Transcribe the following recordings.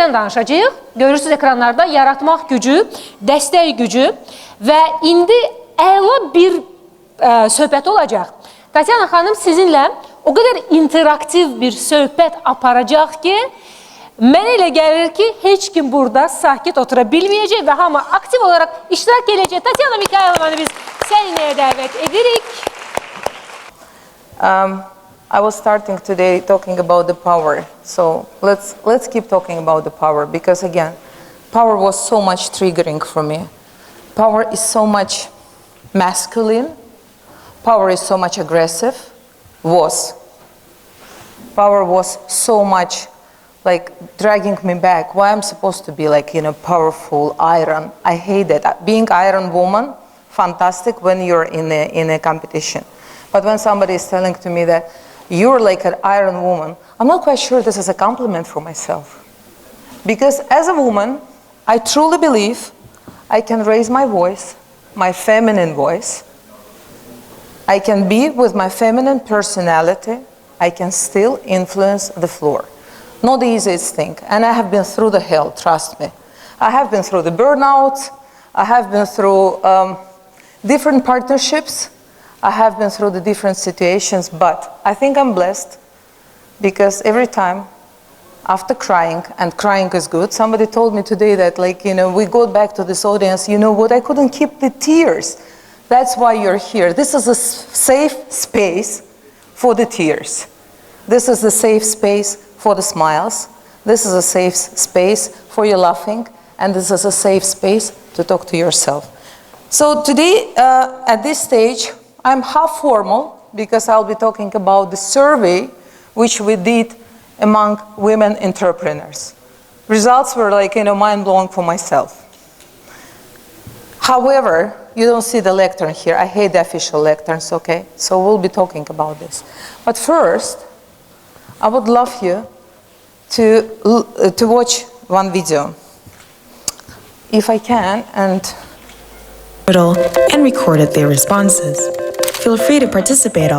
gücdən danışacağıq. Görürsünüz ekranlarda yaratmaq gücü, dəstək gücü və indi əla bir söhbət olacaq. Tatyana xanım sizinlə o qədər interaktiv bir söhbət aparacaq ki, mənə elə gəlir ki, heç kim burada sakit otura bilməyəcək və hamı aktiv olaraq iştirak edəcək. Tatyana Mikayilovanı biz səninləyə dəvət edirik. I was starting today talking about the power, so let's keep talking about the power, because again, power was so much triggering for me. Power is so much masculine, power is so much aggressive, Power was so much like dragging me back. Why I'm supposed to be like, powerful, iron. I hate that. Being iron woman, fantastic when you're in a competition. But when somebody is telling to me that you're like an iron woman, I'm not quite sure this is a compliment for myself. Because as a woman, I truly believe I can raise my voice, my feminine voice. I can be with my feminine personality. I can still influence the floor. Not the easiest thing. And I have been through the hell, trust me. I have been through the burnouts. I have been through different partnerships. I have been through the different situations, but I think I'm blessed because every time after crying, and crying is good, somebody told me today that we go back to this audience, you know what, I couldn't keep the tears. That's why you're here. This is a safe space for the tears. This is a safe space for the smiles. This is a safe space for your laughing, and this is a safe space to talk to yourself. So today, at this stage, I'm half formal because I'll be talking about the survey which we did among women entrepreneurs. Results were mind-blowing for myself. However, you don't see the lectern here. I hate the official lecterns, okay? So we'll be talking about this. But first, I would love you to watch one video. If I can, and recorded their responses. Feel free to participate.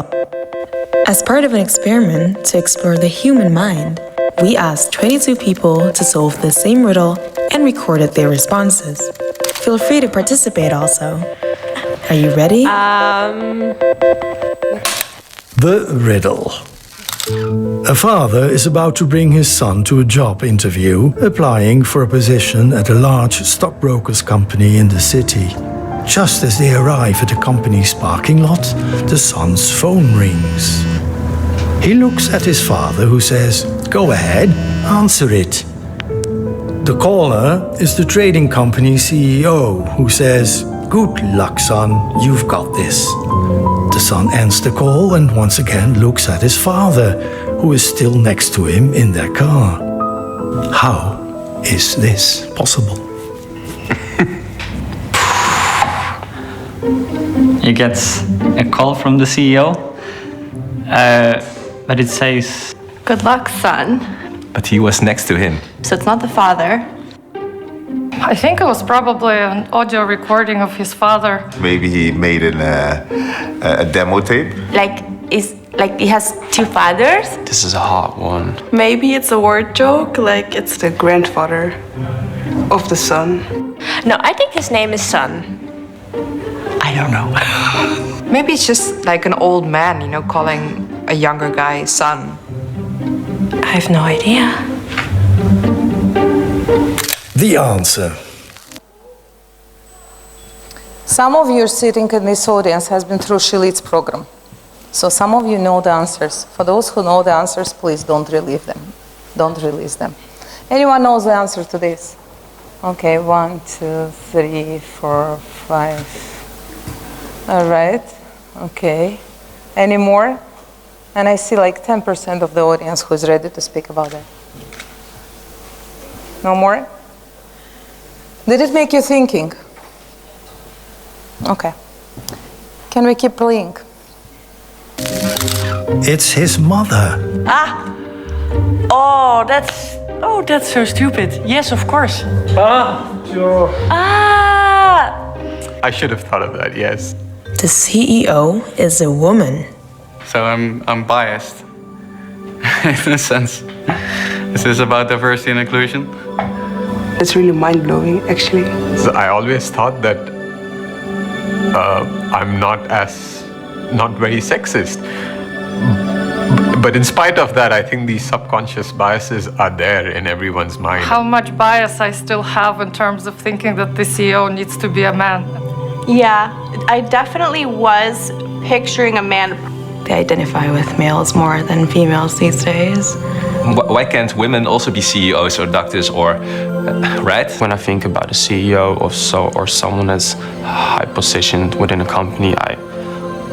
As part of an experiment to explore the human mind, we asked 22 people to solve the same riddle and recorded their responses. Feel free to participate also. Are you ready? The riddle. A father is about to bring his son to a job interview, applying for a position at a large stockbroker's company in the city. Just as they arrive at the company's parking lot, the son's phone rings. He looks at his father, who says, "Go ahead, answer it." The caller is the trading company CEO, who says, "Good luck, son, you've got this." The son ends the call and once again looks at his father, who is still next to him in their car. How is this possible? He gets a call from the CEO, but it says, "Good luck, son." But he was next to him. So it's not the father. I think it was probably an audio recording of his father. Maybe he made a demo tape. Like he has two fathers? This is a hard one. Maybe it's a word joke, like it's the grandfather of the son. No, I think his name is Son. I don't know. Maybe it's just like an old man, calling a younger guy son. I have no idea. The answer. Some of you sitting in this audience has been through Shilit's program. So some of you know the answers. For those who know the answers, please don't relieve them. Don't release them. Anyone knows the answer to this? Okay, 1, 2, 3, 4, 5. All right, okay. Any more? And I see like 10% of the audience who is ready to speak about that. No more? Did it make you thinking? Okay. Can we keep playing? It's his mother. Oh, that's so stupid. Yes, of course. I should have thought of that, yes. The CEO is a woman. So I'm biased in a sense. Is this about diversity and inclusion? It's really mind-blowing, actually. So I always thought that I'm not very sexist. But in spite of that, I think these subconscious biases are there in everyone's mind. How much bias I still have in terms of thinking that the CEO needs to be a man. Yeah, I definitely was picturing a man. They identify with males more than females these days. Why can't women also be CEOs or doctors or, right? When I think about a CEO or someone that's high positioned within a company, I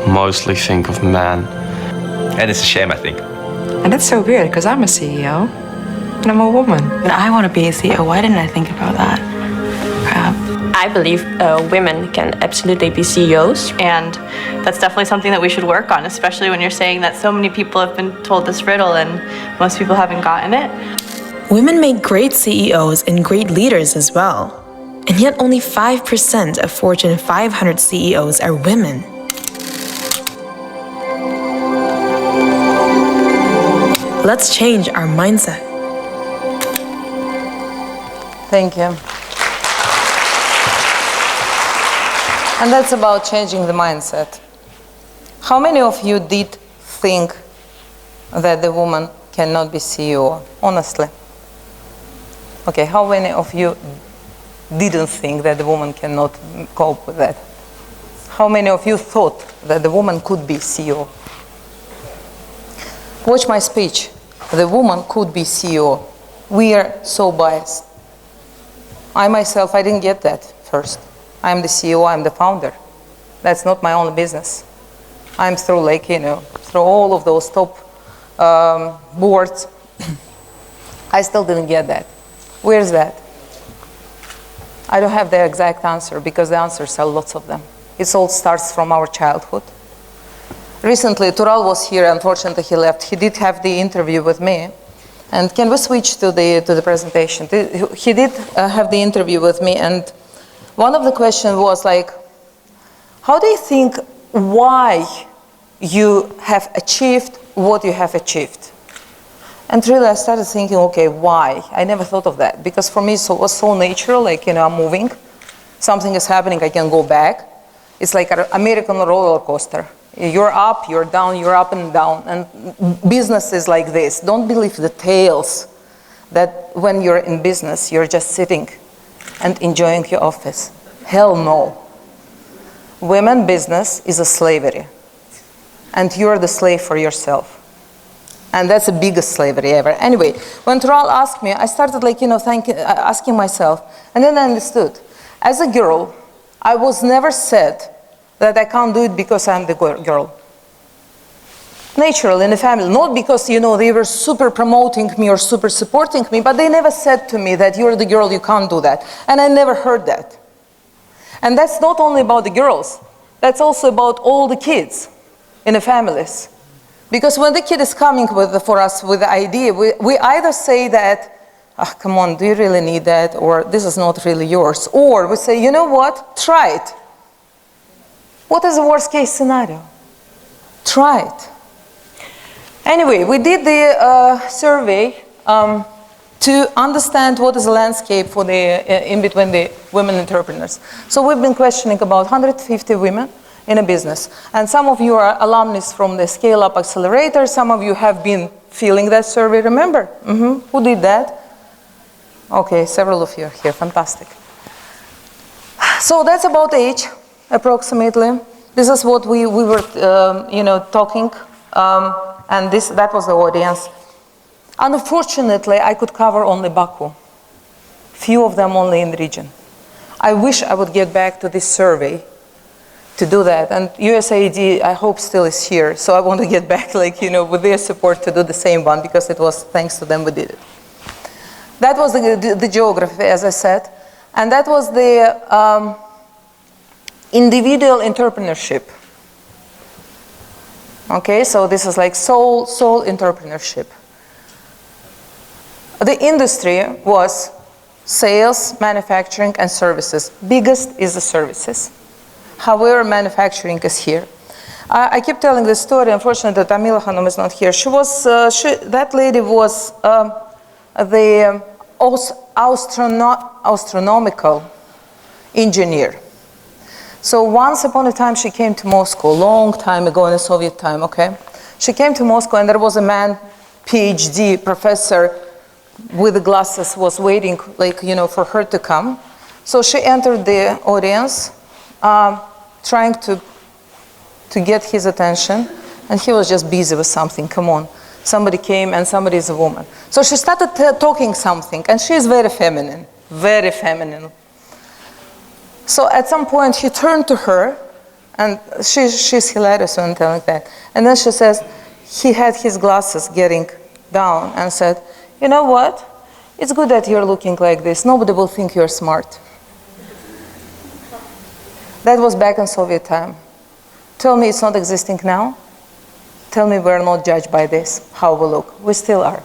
mostly think of man. And it's a shame, I think. And that's so weird, because I'm a CEO, and I'm a woman. And I want to be a CEO. Why didn't I think about that? Crap. I believe women can absolutely be CEOs, and that's definitely something that we should work on, especially when you're saying that so many people have been told this riddle and most people haven't gotten it. Women make great CEOs and great leaders as well. And yet only 5% of Fortune 500 CEOs are women. Let's change our mindset. Thank you. And that's about changing the mindset. How many of you did think that the woman cannot be CEO, honestly? Okay, how many of you didn't think that the woman cannot cope with that? How many of you thought that the woman could be CEO? Watch my speech. The woman could be CEO. We are so biased. I myself, I didn't get that first. I'm the CEO, I'm the founder. That's not my only business. I'm through through all of those top boards. I still didn't get that. Where's that? I don't have the exact answer, because the answers are lots of them. It all starts from our childhood. Recently, Tural was here. Unfortunately, he left. He did have the interview with me. And can we switch to the presentation? He did have the interview with me, and one of the questions was like, how do you think why you have achieved what you have achieved? And really, I started thinking, okay, why? I never thought of that, because for me it was so natural, I'm moving. Something is happening, I can go back. It's like an American roller coaster. You're up, you're down, you're up and down. And business is like this. Don't believe the tales that when you're in business, you're just sitting and enjoying your office. Hell no. Women business is a slavery. And you're the slave for yourself. And that's the biggest slavery ever. Anyway, when Tural asked me, I started asking myself, and then I understood. As a girl, I was never said that I can't do it because I'm the girl. Natural in the family, not because, they were super promoting me or super supporting me, but they never said to me that you're the girl, you can't do that. And I never heard that. And that's not only about the girls, that's also about all the kids in the families. Because when the kid is coming for us with the idea, we either say that, come on, do you really need that? Or this is not really yours. Or we say, you know what, try it. What is the worst case scenario? Try it. Anyway, we did the survey to understand what is the landscape for in between the women entrepreneurs. So we've been questioning about 150 women in a business. And some of you are alumnus from the Scale Up Accelerator. Some of you have been filling that survey, remember? Who did that? Okay, several of you are here, fantastic. So that's about age. Approximately. This is what we were, talking, and that was the audience. Unfortunately, I could cover only Baku. Few of them only in the region. I wish I would get back to this survey to do that, and USAID, I hope, still is here, so I want to get back, with their support to do the same one, because it was thanks to them we did it. That was the geography, as I said, and that was the individual entrepreneurship. Okay, so this is like soul entrepreneurship. The industry was sales, manufacturing, and services. Biggest is the services. However, manufacturing is here. I keep telling this story. Unfortunately, Tamila Hanum is not here. That lady was the astronomical engineer. So once upon a time she came to Moscow, long time ago in the Soviet time, okay? She came to Moscow and there was a man, PhD professor with the glasses, was waiting for her to come. So she entered the audience, trying to get his attention, and he was just busy with something. Come on, somebody came and somebody is a woman. So she started talking something, and she is very feminine, very feminine. So at some point he turned to her, and she's hilarious when telling that. And then she says, he had his glasses getting down and said, you know what? It's good that you're looking like this. Nobody will think you're smart. That was back in Soviet time. Tell me it's not existing now. Tell me we're not judged by this, how we look. We still are.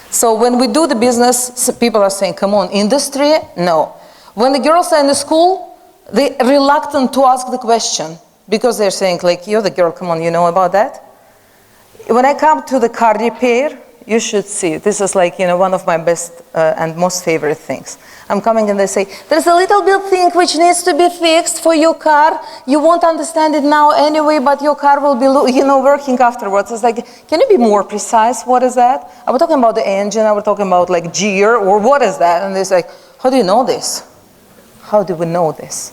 So when we do the business, people are saying, come on, industry? No. When the girls are in the school, they're reluctant to ask the question because they're saying, like, you're the girl, come on, you know about that? When I come to the car repair, you should see, this is like, one of my best and most favorite things. I'm coming and they say, there's a little bit thing which needs to be fixed for your car. You won't understand it now anyway, but your car will be, working afterwards. It's like, can you be more precise? What is that? Are we talking about the engine? Are we talking about like gear? Or what is that? And they're like, how do you know this? How do we know this?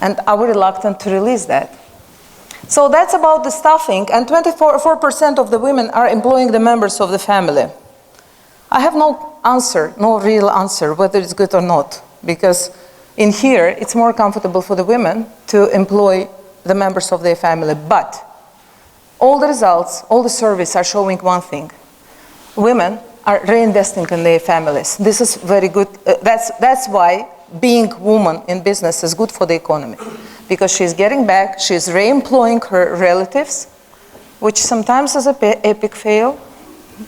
And are we reluctant to release that? So that's about the staffing, and 24% of the women are employing the members of the family. I have no answer, no real answer, whether it's good or not, because in here, it's more comfortable for the women to employ the members of their family. But all the results, all the surveys are showing one thing. Women are reinvesting in their families. This is very good. That's why being woman in business is good for the economy, because she's getting back, she's re-employing her relatives, which sometimes is an epic fail,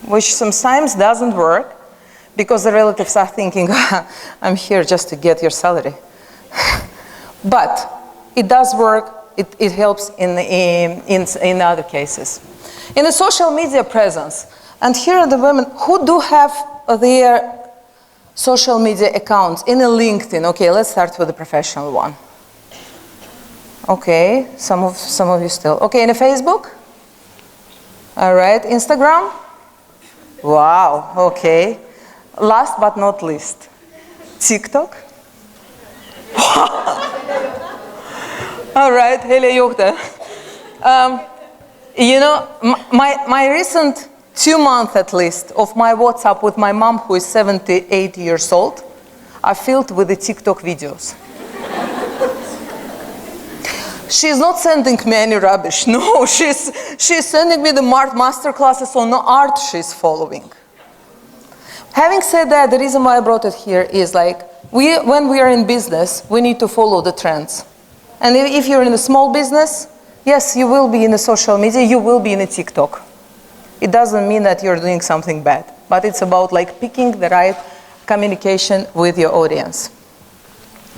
which sometimes doesn't work, because the relatives are thinking, I'm here just to get your salary. But it does work, it helps in other cases. In the social media presence, and here are the women who do have their social media accounts in a LinkedIn. Okay, let's start with the professional one. Okay, some of you still. Okay, in a Facebook? All right, Instagram? Wow, okay. Last but not least, TikTok? All right, hele yok da. My recent 2 months at least of my WhatsApp with my mom, who is 78 years old, are filled with the TikTok videos. She's not sending me any rubbish. No, she's sending me the master classes on art she's following. Having said that, the reason why I brought it here is like, when we are in business, we need to follow the trends. And if you're in a small business, yes, you will be in the social media, you will be in a TikTok. It doesn't mean that you're doing something bad, but it's about like picking the right communication with your audience.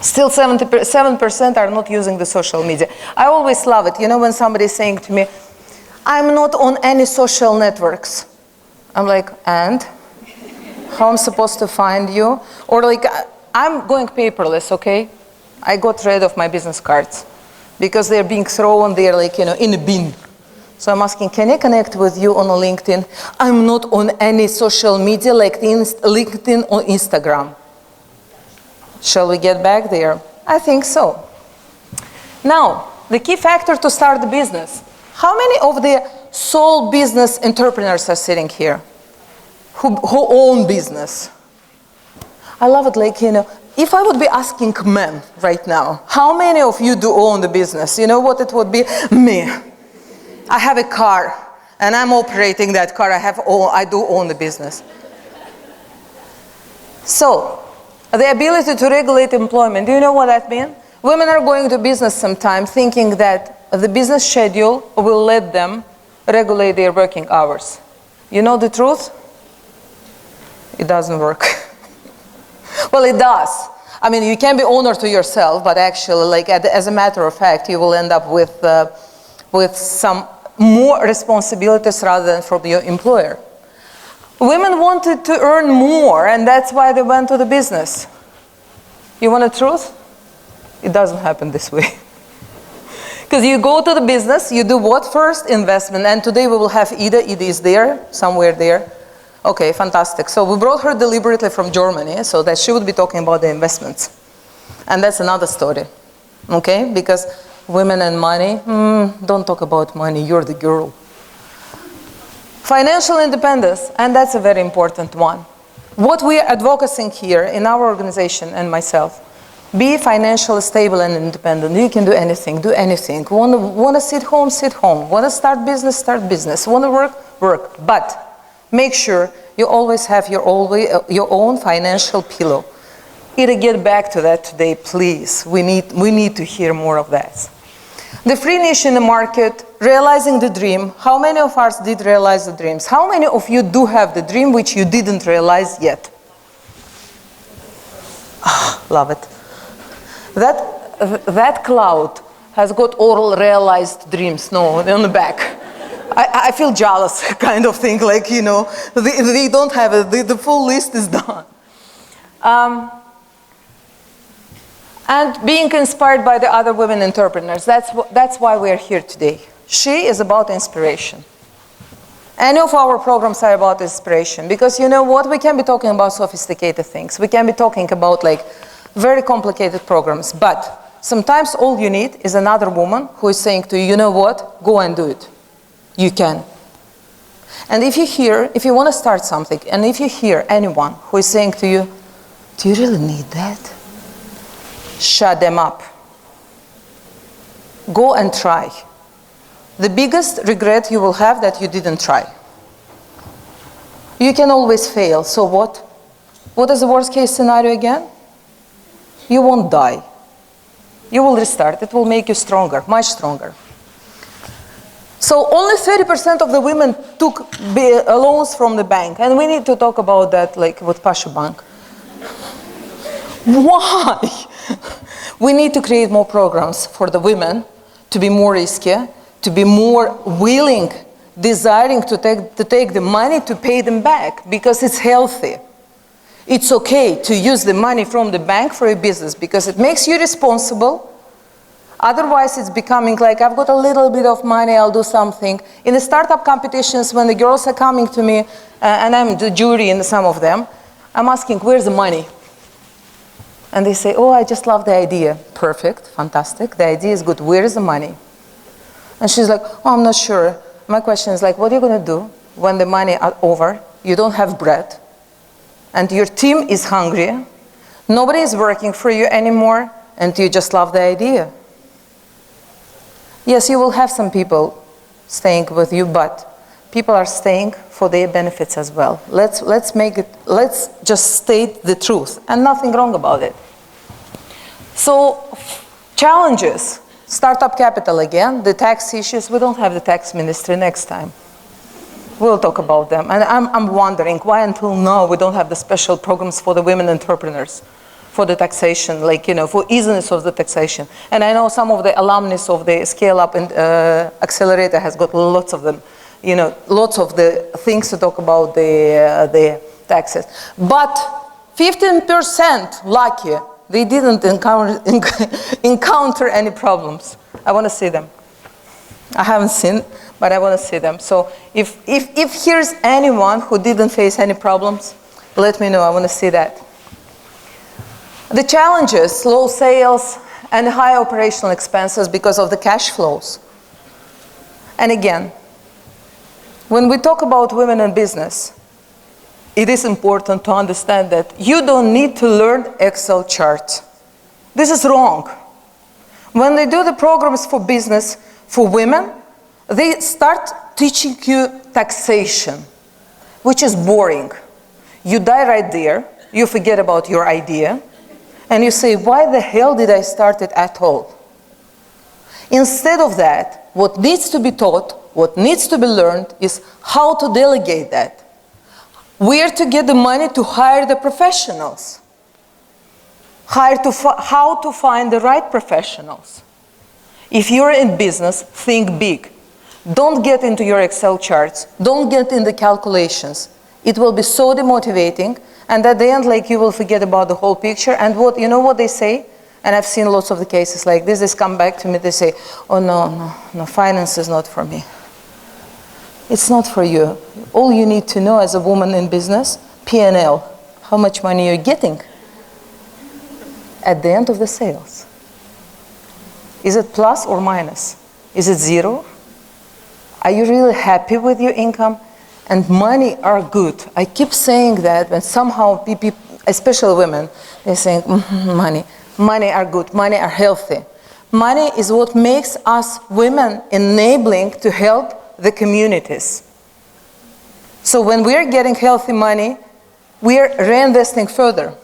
Still 7% are not using the social media. I always love it, when somebody is saying to me, I'm not on any social networks. I'm like, and? How I'm supposed to find you? Or like, I'm going paperless, okay? I got rid of my business cards because they're being thrown there like, in a bin. So I'm asking, can I connect with you on a LinkedIn? I'm not on any social media like LinkedIn or Instagram. Shall we get back there? I think so. Now, the key factor to start the business. How many of the sole business entrepreneurs are sitting here who own business? I love it, like, if I would be asking men right now, how many of you do own the business? You know what it would be? Me. I have a car, and I'm operating that car. I do own the business. So, the ability to regulate employment, do you know what that means? Women are going to business sometime thinking that the business schedule will let them regulate their working hours. You know the truth? It doesn't work. Well, it does. I mean, you can be owner to yourself, but actually, like, as a matter of fact, you will end up with some more responsibilities rather than from your employer. Women wanted to earn more, and that's why they went to the business. You want the truth? It doesn't happen this way. Because you go to the business, you do what first? Investment. And today we will have Ida. Ida is there, somewhere there. Okay, fantastic. So we brought her deliberately from Germany so that she would be talking about the investments. And that's another story. Okay? Because women and money, don't talk about money, you're the girl. Financial independence, and that's a very important one. What we are advocating here in our organization and myself, be financially stable and independent. You can do anything, do anything. Want to sit home, sit home. Want to start business, Want to work, work. But make sure you always have your own financial pillow. Ida, get back to that today, please. We need to hear more of that. The free niche in the market, realizing the dream. How many of us did realize the dreams? How many of you do have the dream which you didn't realize yet? Love it. That cloud has got all realized dreams, no, on the back. I feel jealous, kind of thing, like, you know, they don't have it, the full list is done. And being inspired by the other women entrepreneurs, that's why we're here today. She is about inspiration. Any of our programs are about inspiration, because you know what, we can be talking about sophisticated things, we can be talking about like very complicated programs, but sometimes all you need is another woman who is saying to you, you know what, go and do it. You can. And if you want to start something, and if you hear anyone who is saying to you, do you really need that? Shut them up. Go and try. The biggest regret you will have that you didn't try. You can always fail, so what? What is the worst case scenario again? You won't die. You will restart. It will make you stronger, much stronger. So only 30% of the women took loans from the bank. And we need to talk about that like with Pasha Bank. Why? We need to create more programs for the women to be more risky, to be more willing, desiring to take the money to pay them back because it's healthy. It's okay to use the money from the bank for a business because it makes you responsible. Otherwise, it's becoming like, I've got a little bit of money, I'll do something. In the startup competitions, when the girls are coming to me, and I'm the jury in some of them, I'm asking, where's the money? And they say, oh, I just love the idea. Perfect, fantastic, the idea is good, where is the money? And she's like, oh, I'm not sure. My question is like, what are you gonna do when the money are over, you don't have bread, and your team is hungry, nobody is working for you anymore, and you just love the idea? Yes, you will have some people staying with you, but people are staying for their benefits as well. Let's just state the truth, and nothing wrong about it. So, challenges. Startup capital again, the tax issues. We don't have the tax ministry next time. We'll talk about them. And I'm wondering why until now we don't have the special programs for the women entrepreneurs, for the taxation, like, you know, for easiness of the taxation. And I know some of the alumnus of the Scale Up and Accelerator has got lots of them, you know, lots of the things to talk about the taxes. But 15% lucky, they didn't encounter any problems. I want to see them. I haven't seen, but I want to see them. So if here's anyone who didn't face any problems, let me know. I want to see that. The challenges, low sales and high operational expenses because of the cash flows. And again, when we talk about women in business, it is important to understand that you don't need to learn Excel charts. This is wrong. When they do the programs for business for women, they start teaching you taxation, which is boring. You die right there, you forget about your idea, and you say, why the hell did I start it at all? Instead of that, what needs to be taught, what needs to be learned is how to delegate that. Where to get the money to hire the professionals. How to find the right professionals. If you're in business, think big. Don't get into your Excel charts. Don't get in the calculations. It will be so demotivating, and at the end, like, you will forget about the whole picture. And you know what they say? And I've seen lots of the cases like this. They come back to me, they say, oh no, finance is not for me. It's not for you. All you need to know as a woman in business, P&L, how much money you're getting at the end of the sales. Is it plus or minus? Is it zero? Are you really happy with your income? And money are good. I keep saying that, when somehow people, especially women, they're saying, money are good, money are healthy. Money is what makes us women enabling to help the communities. So when we're getting healthy money, we're reinvesting further.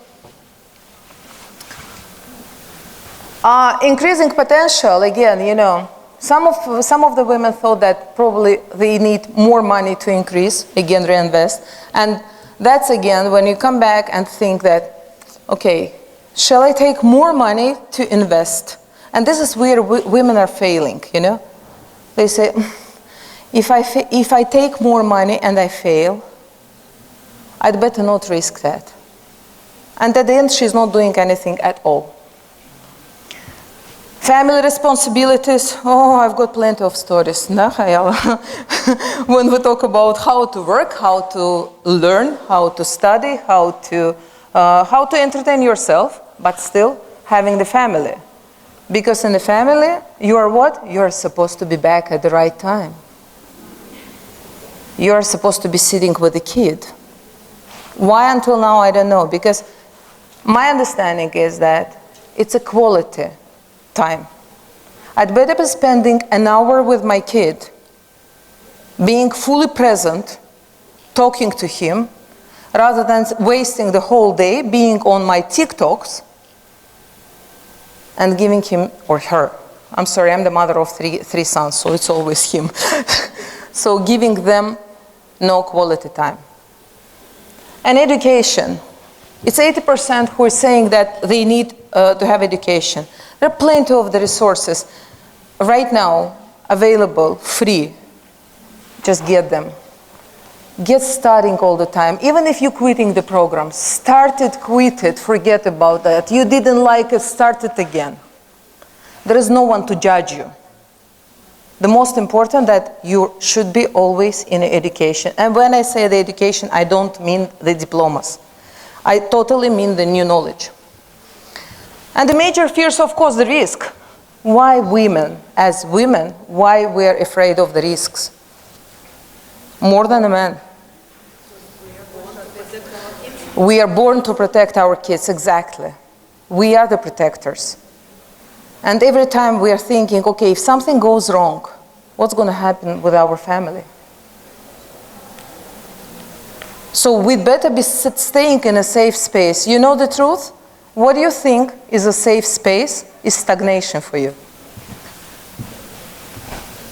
Increasing potential, again, you know, some of the women thought that probably they need more money to increase, again, reinvest. And that's, again, when you come back and think that, okay, shall I take more money to invest? And this is where women are failing, you know. They say, if I take more money and I fail, I'd better not risk that. And at the end, she's not doing anything at all. Family responsibilities, oh, I've got plenty of stories. When we talk about how to work, how to learn, how to study, how to entertain yourself, but still having the family. Because in the family, you are what? You are supposed to be back at the right time. You are supposed to be sitting with the kid. Why until now, I don't know. Because my understanding is that it's a quality time. I'd better be spending an hour with my kid, being fully present, talking to him, rather than wasting the whole day being on my TikToks and giving him or her. I'm sorry, I'm the mother of three sons, so it's always him. So giving them no quality time. And education. It's 80% who are saying that they need to have education. There are plenty of the resources right now available, free. Just get them. Get studying all the time. Even if you're quitting the program, start it, quit it, forget about that. You didn't like it, start it again. There is no one to judge you. The most important that you should be always in education. And when I say the education, I don't mean the diplomas. I totally mean the new knowledge. And the major fears, of course, the risk. Why women, as women, why we are afraid of the risks? More than a man. We are born to protect our kids, exactly. We are the protectors. And every time we are thinking, okay, if something goes wrong, what's going to happen with our family? So we'd better be staying in a safe space. You know the truth? What do you think is a safe space is stagnation for you.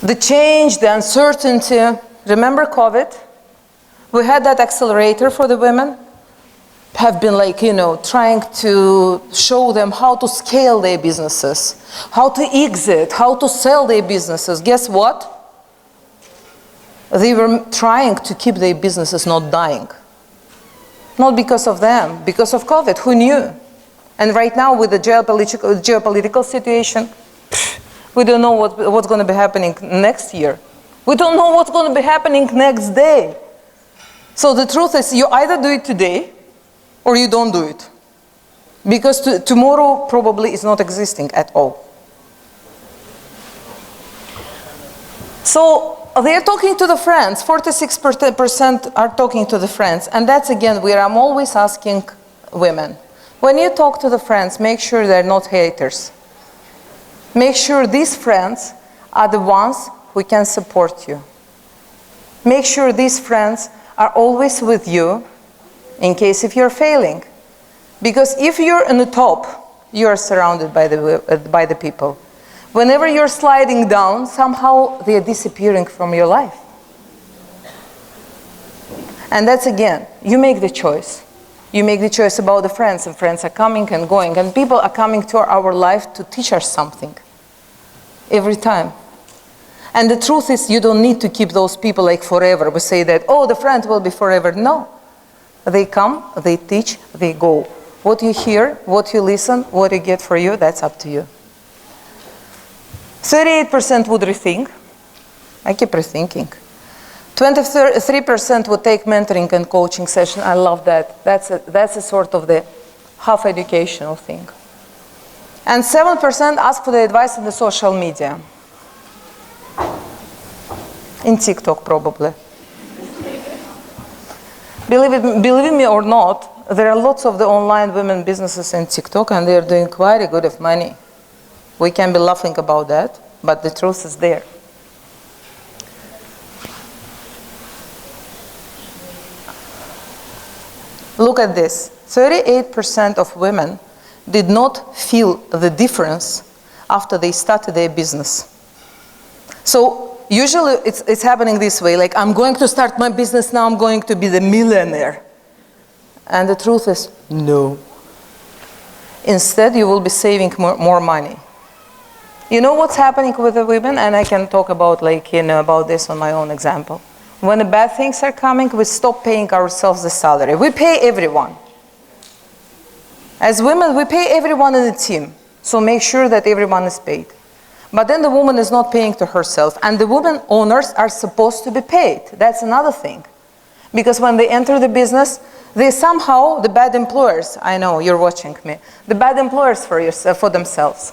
The change, the uncertainty. Remember COVID? We had that accelerator for the women. Have been like, you know, trying to show them how to scale their businesses, how to exit, how to sell their businesses. Guess what? They were trying to keep their businesses not dying. Not because of them, because of COVID. Who knew? And right now with the geopolitical situation, we don't know what's going to be happening next year. We don't know what's going to be happening next day. So the truth is, you either do it today or you don't do it. Because tomorrow probably is not existing at all. So they're talking to the friends. 46% are talking to the friends. And that's again where I'm always asking women. When you talk to the friends, make sure they're not haters. Make sure these friends are the ones who can support you. Make sure these friends are always with you in case if you're failing. Because if you're in the top, you're surrounded by the people. Whenever you're sliding down, somehow they're disappearing from your life. And that's again, you make the choice. You make the choice about the friends, and friends are coming and going, and people are coming to our life to teach us something every time. And the truth is, you don't need to keep those people like forever. We say that, oh, the friend will be forever. No. They come, they teach, they go. What you hear, what you listen, what you get for you, that's up to you. 38% would rethink. I keep rethinking. 23% would take mentoring and coaching session. I love that. That's a sort of the half educational thing. And 7% ask for the advice in the social media. In TikTok, probably. Believe me or not, there are lots of the online women businesses in TikTok, and they are doing quite a good of money. We can be laughing about that, but the truth is there. Look at this. 38% of women did not feel the difference after they started their business. So usually it's happening this way, like, I'm going to start my business now, I'm going to be the millionaire. And the truth is, no. Instead, you will be saving more money. You know what's happening with the women? And I can talk about, about this on my own example. When the bad things are coming, we stop paying ourselves the salary. We pay everyone. As women, we pay everyone in the team. So make sure that everyone is paid. But then the woman is not paying to herself. And the women owners are supposed to be paid. That's another thing. Because when they enter the business, they somehow, the bad employers, I know you're watching me, the bad employers for themselves.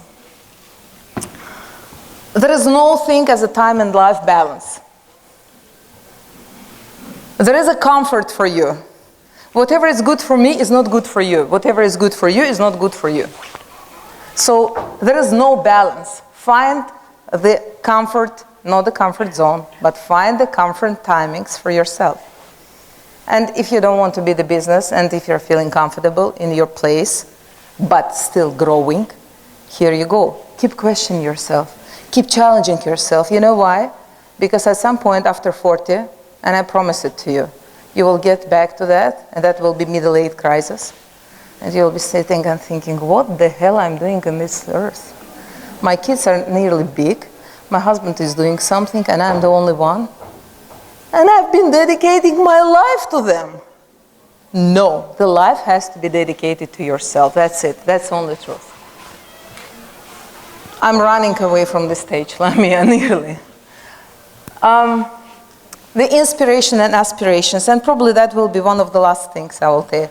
There is no thing as a time and life balance. There is a comfort for you. Whatever is good for me is not good for you. Whatever is good for you is not good for you. So there is no balance. Find the comfort, not the comfort zone, but find the comfort timings for yourself. And if you don't want to be the business, and if you're feeling comfortable in your place, but still growing, here you go. Keep questioning yourself. Keep challenging yourself. You know why? Because at some point after 40, and I promise it to you, you will get back to that, and that will be middle-age crisis. And you'll be sitting and thinking, what the hell I'm doing on this earth? My kids are nearly big. My husband is doing something, and I'm the only one. And I've been dedicating my life to them. No, the life has to be dedicated to yourself. That's it. That's the only truth. I'm running away from the stage, let me nearly. The inspiration and aspirations, and probably that will be one of the last things I will tell you.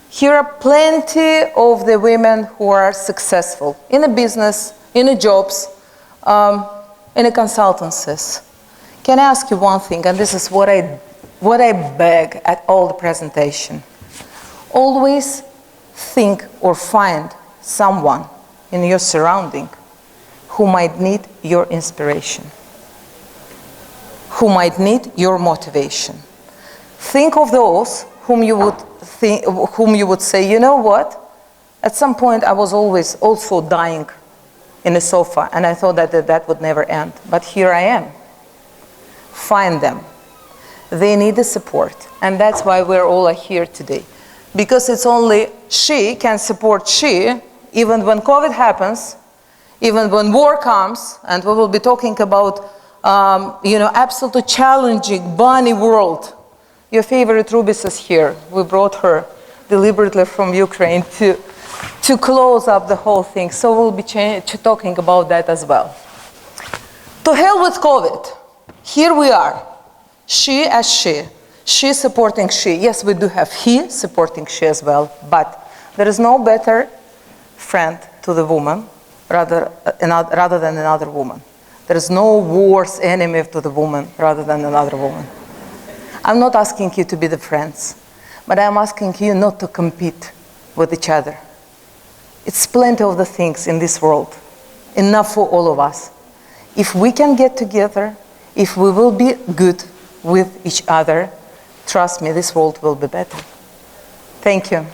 Here are plenty of the women who are successful in a business, in a jobs, in a consultancies. Can I ask you one thing, and this is what I beg at all the presentation. Always think or find someone in your surrounding who might need your inspiration, who might need your motivation. Think of those whom you would say, you know what? At some point I was always also dying in a sofa, and I thought that would never end. But here I am. Find them. They need the support, and that's why we're all here today. Because it's only she can support she, even when COVID happens, even when war comes, and we will be talking about absolutely challenging, bunny world. Your favorite Rubis is here. We brought her deliberately from Ukraine to close up the whole thing. So we'll be talking about that as well. To hell with COVID. Here we are. She as she supporting she. Yes, we do have he supporting she as well, but there is no better friend to the woman rather than another woman. There is no worse enemy to the woman rather than another woman. I'm not asking you to be the friends, but I'm asking you not to compete with each other. It's plenty of the things in this world, enough for all of us. If we can get together, if we will be good with each other, trust me, this world will be better. Thank you.